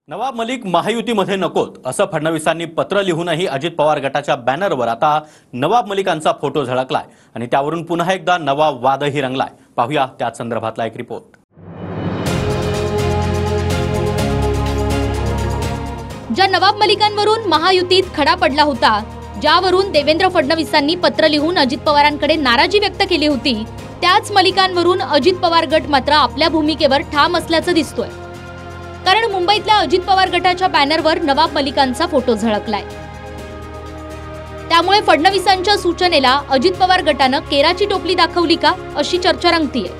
नवाब मलिक महायुतीमध्ये नकोत असं फडणवीसांनी पत्र लिहूनही अजित पवार गटाच्या बॅनरवर आता नवाब मलिकांचा फोटो झळकलाय आणि त्यावरून पुन्हा एकदा नवा वादही रंगलाय। पाहूया त्या संदर्भातला एक रिपोर्ट। ज्या नवाब मलिकांवरून महायुतीत खडा पडला होता, ज्यावरून देवेंद्र फडणवीसांनी पत्र लिहून अजित पवारांकडे नाराजी व्यक्त केली होती, त्याच मलिकांवरून अजित पवार गट मात्र आपल्या भूमिकेवर ठाम असल्याचं दिसतोय। कारण मुंबईतल्या अजित पवार गटाच्या बॅनरवर नवाब मलिकांचा फोटो झळकलाय। त्यामुळे फडणवीसांच्या सूचनेला अजित पवार गटानं केराची टोपली दाखवली का अशी चर्चा रंगतीये।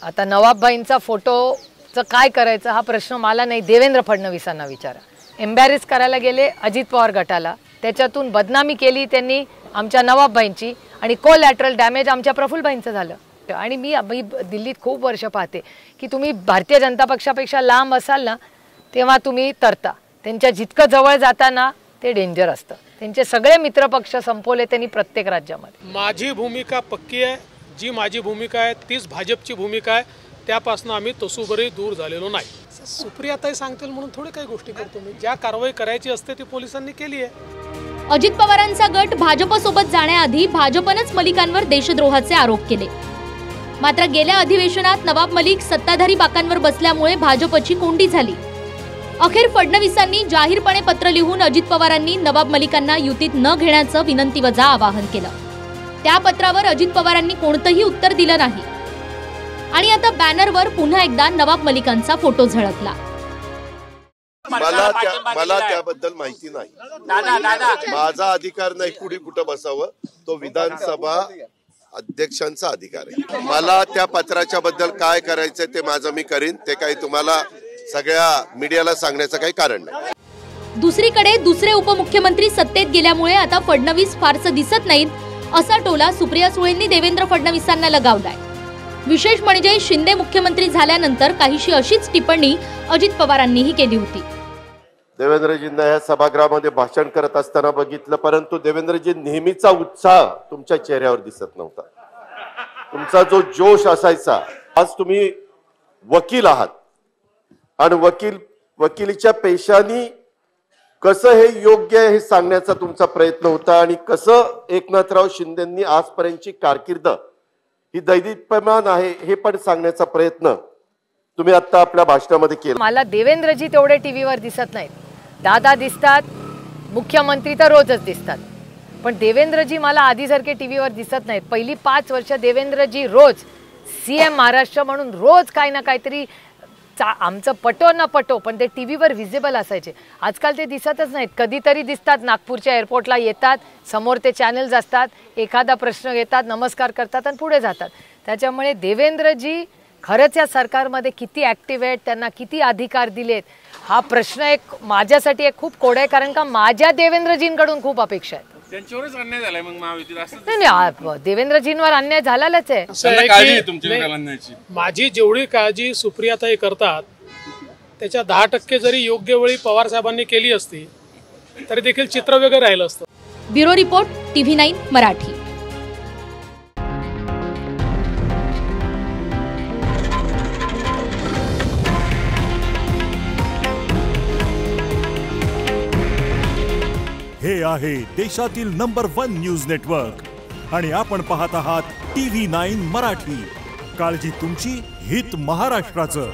आता नवाबबाईंचा फोटोचं काय करायचं हा प्रश्न मला नाही, देवेंद्र फडणवीसांना विचारा। एम्बॅरेस करायला गेले अजित पवार गटाला, त्याच्यातून बदनामी केली त्यांनी आमच्या नवाबबाईंची आणि कोलॅटरल डॅमेज आमच्या प्रफुल्लबाईंचं झालं। आणि मी दिल्लीत खूप वर्ष पाहते की तुम्ही भारतीय जनता पक्षापेक्षा लांब असाल ना तेव्हा तुम्ही तरता, त्यांच्या जितकं जवळ जाताना ते डेंजर असतं। त्यांचे सगळे मित्रपक्ष संपवले त्यांनी प्रत्येक राज्यामध्ये। माझी भूमिका पक्की आहे, जी माझी भूमिका आहे तीच भाजपची भूमिका आहे, त्यापासून आम्ही तसूभरही दूर झालेलो नाही। सुप्रियाताई सांगतील म्हणून थोडी काही गोष्टी करतो मी, ज्या कारवाई करायची असते ती पोलिसांनी केली आहे। अजित पवारांचा गट भाजपसोबत जाण्याआधी भाजपनंच मलिकांवर देशद्रोहाचे आरोप केले। मात्र गेल्या अधिवेशनात नवाब मलिक सत्ताधारी बाकांवर बसल्यामुळे भाजपची कोंडी झाली। अखेर फडणवीसांनी जाहीरपणे पत्र लिहून अजित पवारांनी नवाब मलिकांना युतीत न घेण्याचं विनंतीवजा आवाहन केलं। त्या पत्रावर अजित पवारांनी कोणतंही उत्तर दिलं नाही आणि आता बॅनरवर पुन्हा एकदा नवाब मलिकांचा फोटो झळकला। मला त्याबद्दल माहिती नाही। माझा अधिकार नाही कुणी कुठं बसावं, तो विधानसभा अध्यक्षांचा अधिकार आहे। मला त्या पत्राच्या बद्दल काय करायचंय ते माझं मी करीन, ते काही तुम्हाला सगळ्या मीडियाला सांगण्याचं काही कारण नाही। दुसरीकडे दुसरे उपमुख्यमंत्री सत्तेत गेल्यामुळे आता फडणवीस फारसं दिसत नाहीत असा टोला सुप्रिया सुळेंनी देवेंद्र फडणवीसांना लगावलाय। विशेष म्हणजे शिंदे मुख्यमंत्री झाल्यानंतर काहीशी अशीच टिप्पणी अजित पवारांनीही केली होती। देवेंद्रजींना या सभागृहामध्ये भाषण करत असताना बघितलं, परंतु देवेंद्रजी नेहमीचा उत्साह तुमच्या चेहऱ्यावर दिसत नव्हता। तुमचा जो जोश असायचा, आज तुम्ही वकील आहात आणि वकिलीच्या पेशाने कसं हे योग्य आहे हे सांगण्याचा तुमचा प्रयत्न होता आणि कसं एकनाथराव शिंदेंनी आजपर्यंतची कारकीर्द ही दैदिप्यमान आहे हे पण सांगण्याचा प्रयत्न तुम्ही आता आपल्या भाषणामध्ये केला। मला देवेंद्रजी तेवढे टीव्हीवर दिसत नाहीत, दादा दिसतात, मुख्यमंत्री तर रोजच दिसतात, पण देवेंद्रजी मला आधीसारखे टीव्हीवर दिसत नाहीत। पहिली 5 वर्ष देवेंद्रजी रोज सीएम महाराष्ट्र म्हणून रोज काही ना काहीतरी आमचं पटो न पटो पण ते टीव्हीवर विजिबल असायचे। आजकाल ते दिसतच नाहीत। कधीतरी दिसतात, नागपूरच्या एअरपोर्टला येतात, समोर ते चॅनल्स असतात, एखादा प्रश्न घेतात, नमस्कार करतात आणि पुढे जातात। त्याच्यामुळे देवेंद्रजी खरंच या सरकारमध्ये किती ॲक्टिव्ह आहेत, त्यांना किती अधिकार दिलेत हा प्रश्न एक माझ्यासाठी एक खूप कोड आहे, कारण का माझ्या देवेंद्रजींकडून खूप अपेक्षा आहेत। त्यांच्यावरच अन्याय झालाय मग महायुतीत असं नाही, देवेंद्रजींवर अन्याय झालेलाच आहे। माझी जेवढी काळजी सुप्रियाताई करतात त्याच्या 10% जरी योग्य वेळी पवार साहेबांनी केली असती तरी देखील चित्र वेगळं राहिलं असतं। Bureau report, TV9 Marathi. हे आहे देशातील नंबर 1 न्यूज नेटवर्क आणि आपण पाहत आहात TV9 मराठी। काळजी तुमची, हित महाराष्ट्राचं।